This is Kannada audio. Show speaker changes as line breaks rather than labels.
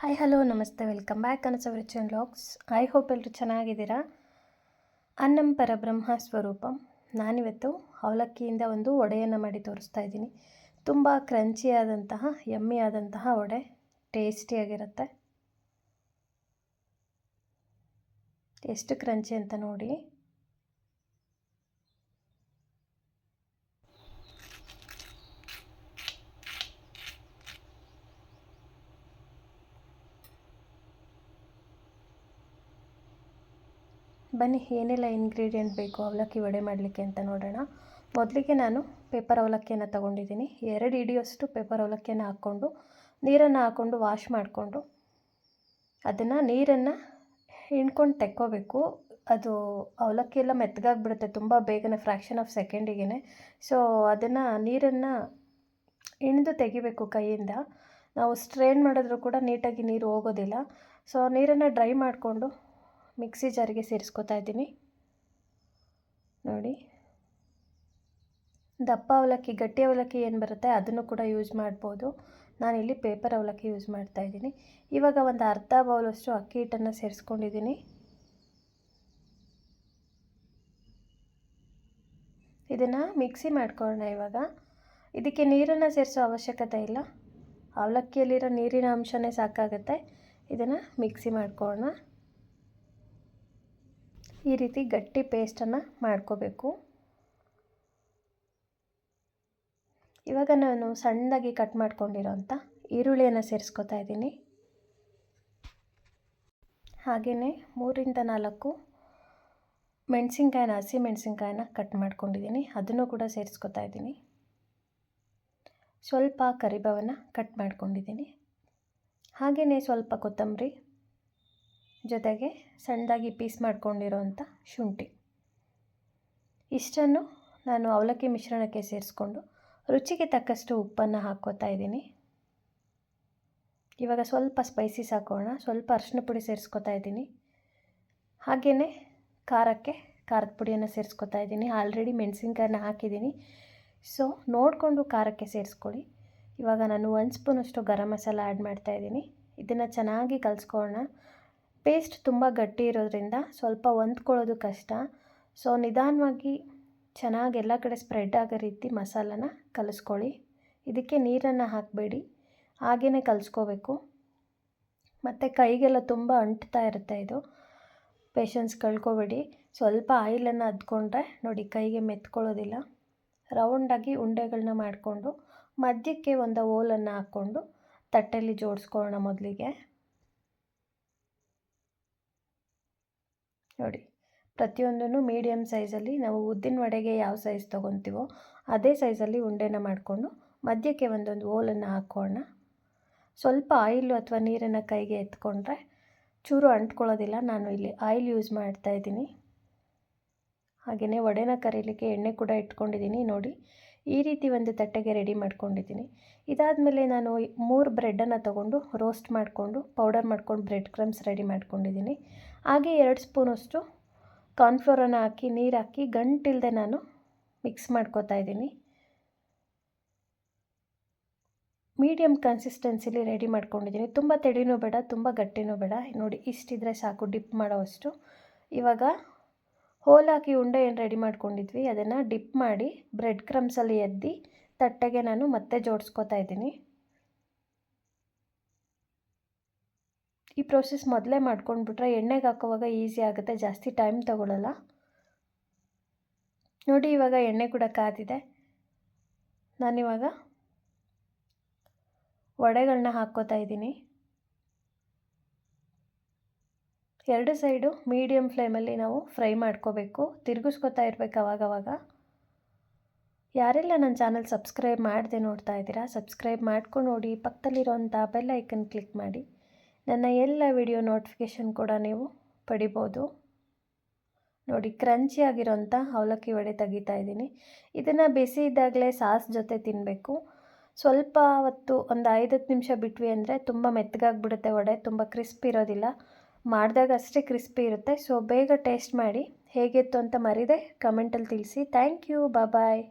ಹಾಯ್ ಹಲೋ ನಮಸ್ತೆ ವೆಲ್ಕಮ್ ಬ್ಯಾಕ್ ಕನಸು ರಿಚನ್ ವ್ಲಾಗ್ಸ್. ಐ ಹೋಪ್ ಎಲ್ಲರೂ ಚೆನ್ನಾಗಿದ್ದೀರಾ. ಅನ್ನಂ ಪರಬ್ರಹ್ಮ ಸ್ವರೂಪಂ. ನಾನಿವತ್ತು ಅವಲಕ್ಕಿಯಿಂದ ಒಂದು ವಡೆಯನ್ನು ಮಾಡಿ ತೋರಿಸ್ತಾ ಇದ್ದೀನಿ. ತುಂಬ ಕ್ರಂಚಿಯಾದಂತಹ ಯಮ್ಮಿ ಆದಂತಹ ವಡೆ, ಟೇಸ್ಟಿಯಾಗಿರುತ್ತೆ. ಎಷ್ಟು ಕ್ರಂಚಿ ಅಂತ ನೋಡಿ. ಬನ್ನಿ ಏನೆಲ್ಲ ಇಂಗ್ರೀಡಿಯೆಂಟ್ ಬೇಕು ಅವಲಕ್ಕಿ ವಡೆ ಮಾಡಲಿಕ್ಕೆ ಅಂತ ನೋಡೋಣ. ಮೊದಲಿಗೆ ನಾನು ಪೇಪರ್ ಅವಲಕ್ಕಿಯನ್ನು ತೊಗೊಂಡಿದ್ದೀನಿ. 2 ಹಿಡಿಯೋಷ್ಟು ಪೇಪರ್ ಅವಲಕ್ಕಿಯನ್ನು ಹಾಕ್ಕೊಂಡು ನೀರನ್ನು ಹಾಕ್ಕೊಂಡು ವಾಶ್ ಮಾಡಿಕೊಂಡು ಅದನ್ನು ನೀರನ್ನು ಹಿಂಡ್ಕೊಂಡು ತೆಕ್ಕೋಬೇಕು. ಅದು ಅವಲಕ್ಕಿ ಎಲ್ಲ ಮೆತ್ತಗಾಗ್ಬಿಡುತ್ತೆ ತುಂಬ ಬೇಗನೆ, ಫ್ರ್ಯಾಕ್ಷನ್ ಆಫ್ ಸೆಕೆಂಡಿಗೆ. ಸೊ ಅದನ್ನು ನೀರನ್ನು ಹಿಂಡ್ದು ತೆಗಿಬೇಕು ಕೈಯಿಂದ. ನಾವು ಸ್ಟ್ರೈನ್ ಮಾಡಿದ್ರೂ ಕೂಡ ನೀಟಾಗಿ ನೀರು ಹೋಗೋದಿಲ್ಲ. ಸೊ ನೀರನ್ನು ಡ್ರೈ ಮಾಡಿಕೊಂಡು ಮಿಕ್ಸಿ ಜಾರಿಗೆ ಸೇರಿಸ್ಕೊತಾ ಇದ್ದೀನಿ. ನೋಡಿ, ದಪ್ಪ ಅವಲಕ್ಕಿ, ಗಟ್ಟಿ ಅವಲಕ್ಕಿ ಏನು ಬರುತ್ತೆ ಅದನ್ನು ಕೂಡ ಯೂಸ್ ಮಾಡ್ಬೋದು. ನಾನಿಲ್ಲಿ ಪೇಪರ್ ಅವಲಕ್ಕಿ ಯೂಸ್ ಮಾಡ್ತಾಯಿದ್ದೀನಿ. ಇವಾಗ ಒಂದು ಅರ್ಧ ಬೌಲಷ್ಟು ಅಕ್ಕಿ ಹಿಟ್ಟನ್ನು ಸೇರಿಸ್ಕೊಂಡಿದ್ದೀನಿ. ಇದನ್ನು ಮಿಕ್ಸಿ ಮಾಡ್ಕೊಳ್ಳೋಣ. ಇವಾಗ ಇದಕ್ಕೆ ನೀರನ್ನು ಸೇರಿಸೋ ಅವಶ್ಯಕತೆ ಇಲ್ಲ, ಅವಲಕ್ಕಿಯಲ್ಲಿರೋ ನೀರಿನ ಅಂಶನೇ ಸಾಕಾಗುತ್ತೆ. ಇದನ್ನು ಮಿಕ್ಸಿ ಮಾಡ್ಕೊಳ್ಳೋಣ. ಈ ರೀತಿ ಗಟ್ಟಿ ಪೇಸ್ಟನ್ನು ಮಾಡ್ಕೋಬೇಕು. ಇವಾಗ ನಾನು ಸಣ್ಣದಾಗಿ ಕಟ್ ಮಾಡ್ಕೊಂಡಿರೋಂಥ ಈರುಳ್ಳಿಯನ್ನು ಸೇರಿಸ್ಕೊತಾ ಇದ್ದೀನಿ. ಹಾಗೆಯೇ 3-4 ಮೆಣಸಿನ್ಕಾಯಿನ, ಹಸಿ ಮೆಣಸಿನ್ಕಾಯಿನ ಕಟ್ ಮಾಡ್ಕೊಂಡಿದ್ದೀನಿ, ಅದನ್ನು ಕೂಡ ಸೇರಿಸ್ಕೊತಾ ಇದ್ದೀನಿ. ಸ್ವಲ್ಪ ಕರಿಬೇವನ್ನು ಕಟ್ ಮಾಡ್ಕೊಂಡಿದ್ದೀನಿ. ಹಾಗೆಯೇ ಸ್ವಲ್ಪ ಕೊತ್ತಂಬರಿ, ಜೊತೆಗೆ ಸಣ್ಣದಾಗಿ ಪೀಸ್ ಮಾಡ್ಕೊಂಡಿರೋಂಥ ಶುಂಠಿ. ಇಷ್ಟನ್ನು ನಾನು ಅವಲಕ್ಕಿ ಮಿಶ್ರಣಕ್ಕೆ ಸೇರಿಸ್ಕೊಂಡು ರುಚಿಗೆ ತಕ್ಕಷ್ಟು ಉಪ್ಪನ್ನು ಹಾಕ್ಕೋತಾ ಇದ್ದೀನಿ. ಇವಾಗ ಸ್ವಲ್ಪ ಸ್ಪೈಸೀಸ್ ಹಾಕೋಣ. ಸ್ವಲ್ಪ ಅರಿಶಿನ ಪುಡಿ ಸೇರಿಸ್ಕೊತಾ ಇದ್ದೀನಿ. ಹಾಗೆಯೇ ಖಾರಕ್ಕೆ ಖಾರದ ಪುಡಿಯನ್ನು ಸೇರಿಸ್ಕೊತಾ ಇದ್ದೀನಿ. ಆಲ್ರೆಡಿ ಮೆಣಸಿನ್ಕಾಯನ್ನ ಹಾಕಿದ್ದೀನಿ, ಸೊ ನೋಡಿಕೊಂಡು ಖಾರಕ್ಕೆ ಸೇರಿಸ್ಕೊಳ್ಳಿ. ಇವಾಗ ನಾನು 1 ಸ್ಪೂನಷ್ಟು ಗರಂ ಮಸಾಲ ಆ್ಯಡ್ ಮಾಡ್ತಾಯಿದ್ದೀನಿ. ಇದನ್ನು ಚೆನ್ನಾಗಿ ಕಲಿಸ್ಕೊಳ್ಳೋಣ. ಪೇಸ್ಟ್ ತುಂಬ ಗಟ್ಟಿ ಇರೋದ್ರಿಂದ ಸ್ವಲ್ಪ ಹೊಂದ್ಕೊಳ್ಳೋದು ಕಷ್ಟ. ಸೊ ನಿಧಾನವಾಗಿ ಚೆನ್ನಾಗಿ ಎಲ್ಲ ಕಡೆ ಸ್ಪ್ರೆಡ್ ಆಗೋ ರೀತಿ ಮಸಾಲನ ಕಲಿಸ್ಕೊಳ್ಳಿ. ಇದಕ್ಕೆ ನೀರನ್ನು ಹಾಕಬೇಡಿ, ಹಾಗೇ ಕಲಿಸ್ಕೋಬೇಕು. ಮತ್ತು ಕೈಗೆಲ್ಲ ತುಂಬ ಅಂಟ್ತಾ ಇರುತ್ತೆ. ಇದು ಪೇಷನ್ಸ್ ಕಳ್ಕೊಬೇಡಿ. ಸ್ವಲ್ಪ ಆಯಿಲನ್ನು ಅದ್ಕೊಂಡ್ರೆ ನೋಡಿ ಕೈಗೆ ಮೆತ್ಕೊಳ್ಳೋದಿಲ್ಲ. ರೌಂಡಾಗಿ ಉಂಡೆಗಳನ್ನ ಮಾಡಿಕೊಂಡು ಮಧ್ಯಕ್ಕೆ ಒಂದು ಹೋಲನ್ನು ಹಾಕ್ಕೊಂಡು ತಟ್ಟೆಯಲ್ಲಿ ಜೋಡಿಸ್ಕೊಳ್ಳೋಣ. ಮೊದಲಿಗೆ ನೋಡಿ, ಪ್ರತಿಯೊಂದನ್ನು ಮೀಡಿಯಮ್ ಸೈಜಲ್ಲಿ, ನಾವು ಉದ್ದಿನ ವಡೆಗೆ ಯಾವ ಸೈಜ್ ತೊಗೊತೀವೋ ಅದೇ ಸೈಜಲ್ಲಿ ಉಂಡೆನ ಮಾಡಿಕೊಂಡು ಮಧ್ಯಕ್ಕೆ ಒಂದೊಂದು ಹೋಲನ್ನು ಹಾಕೋಣ. ಸ್ವಲ್ಪ ಆಯಿಲು ಅಥವಾ ನೀರನ್ನು ಕೈಗೆ ಎತ್ಕೊಂಡ್ರೆ ಚೂರು ಅಂಟ್ಕೊಳ್ಳೋದಿಲ್ಲ. ನಾನು ಇಲ್ಲಿ ಆಯಿಲ್ ಯೂಸ್ ಮಾಡ್ತಾಯಿದ್ದೀನಿ. ಹಾಗೆಯೇ ವಡೆನ ಕರೀಲಿಕ್ಕೆ ಎಣ್ಣೆ ಕೂಡ ಇಟ್ಕೊಂಡಿದ್ದೀನಿ. ನೋಡಿ, ಈ ರೀತಿ ಒಂದು ತಟ್ಟೆಗೆ ರೆಡಿ ಮಾಡ್ಕೊಂಡಿದ್ದೀನಿ. ಇದಾದಮೇಲೆ ನಾನು 3 ಬ್ರೆಡ್ಡನ್ನು ತೊಗೊಂಡು ರೋಸ್ಟ್ ಮಾಡಿಕೊಂಡು ಪೌಡರ್ ಮಾಡ್ಕೊಂಡು ಬ್ರೆಡ್ ಕ್ರಮ್ಸ್ ರೆಡಿ ಮಾಡ್ಕೊಂಡಿದ್ದೀನಿ. ಹಾಗೆ 2 ಸ್ಪೂನಷ್ಟು ಕಾರ್ನ್ಫ್ಲೋರನ್ನು ಹಾಕಿ ನೀರು ಹಾಕಿ ಗಂಟಿಲ್ಲದೆ ನಾನು ಮಿಕ್ಸ್ ಮಾಡ್ಕೋತಾ ಇದ್ದೀನಿ. ಮೀಡಿಯಮ್ ಕನ್ಸಿಸ್ಟೆನ್ಸಿಲಿ ರೆಡಿ ಮಾಡ್ಕೊಂಡಿದ್ದೀನಿ. ತುಂಬ ತೆಳಿನೂ ಬೇಡ, ತುಂಬ ಗಟ್ಟಿನೂ ಬೇಡ. ನೋಡಿ, ಇಷ್ಟಿದ್ರೆ ಸಾಕು ಡಿಪ್ ಮಾಡೋವಷ್ಟು. ಇವಾಗ ಹೋಲ್ ಹಾಕಿ ಉಂಡೆ ಏನು ರೆಡಿ ಮಾಡ್ಕೊಂಡಿದ್ವಿ ಅದನ್ನು ಡಿಪ್ ಮಾಡಿ ಬ್ರೆಡ್ ಕ್ರಮ್ಸಲ್ಲಿ ಎದ್ದಿ ತಟ್ಟೆಗೆ ನಾನು ಮತ್ತೆ ಜೋಡಿಸ್ಕೊತಾ ಇದ್ದೀನಿ. ಈ ಪ್ರೋಸೆಸ್ ಮೊದಲೇ ಮಾಡ್ಕೊಂಡ್ಬಿಟ್ರೆ ಎಣ್ಣೆಗೆ ಹಾಕೋವಾಗ ಈಸಿ ಆಗುತ್ತೆ, ಜಾಸ್ತಿ ಟೈಮ್ ತಗೊಳ್ಳಲ್ಲ. ನೋಡಿ, ಇವಾಗ ಎಣ್ಣೆ ಕೂಡ ಕಾದಿದೆ. ನಾನಿವಾಗ ವಡೆಗಳನ್ನ ಹಾಕ್ಕೋತಾ ಇದ್ದೀನಿ. 2 ಸೈಡು ಮೀಡಿಯಮ್ ಫ್ಲೇಮಲ್ಲಿ ನಾವು ಫ್ರೈ ಮಾಡ್ಕೋಬೇಕು, ತಿರುಗಿಸ್ಕೊತಾ ಇರಬೇಕು ಅವಾಗವಾಗ. ಯಾರೆಲ್ಲ ನನ್ನ ಚಾನಲ್ ಸಬ್ಸ್ಕ್ರೈಬ್ ಮಾಡದೆ ನೋಡ್ತಾ ಇದ್ದೀರಾ, ಸಬ್ಸ್ಕ್ರೈಬ್ ಮಾಡ್ಕೊಂಡು ನೋಡಿ. ಪಕ್ಕದಲ್ಲಿರೋಂಥ ಬೆಲ್ ಐಕನ್ ಕ್ಲಿಕ್ ಮಾಡಿ ನನ್ನ ಎಲ್ಲ ವಿಡಿಯೋ ನೋಟಿಫಿಕೇಷನ್ ಕೂಡ ನೀವು ಪಡಿಬೋದು. ನೋಡಿ, ಕ್ರಂಚಿ ಆಗಿರೋಂಥ ಅವಲಕ್ಕಿ ವಡೆ ತೆಗಿತಾ ಇದ್ದೀನಿ. ಇದನ್ನು ಬಿಸಿ ಇದ್ದಾಗಲೇ ಸಾಸ್ ಜೊತೆ ತಿನ್ನಬೇಕು. ಸ್ವಲ್ಪ ಹೊತ್ತು ಒಂದು 5-10 ನಿಮಿಷ ಬಿಟ್ವಿ ಅಂದರೆ ತುಂಬ ಮೆತ್ತಗಾಗ್ಬಿಡುತ್ತೆ ವಡೆ, ತುಂಬ ಕ್ರಿಸ್ಪಿ ಇರೋದಿಲ್ಲ. ಮಾಡಿದಾಗ ಅಷ್ಟೇ ಕ್ರಿಸ್ಪಿ ಇರುತ್ತೆ. ಸೊ ಬೇಗ ಟೇಸ್ಟ್ ಮಾಡಿ ಹೇಗಿತ್ತು ಅಂತ ಮರೀದೆ ಕಮೆಂಟಲ್ಲಿ ತಿಳಿಸಿ. Thank you, bye.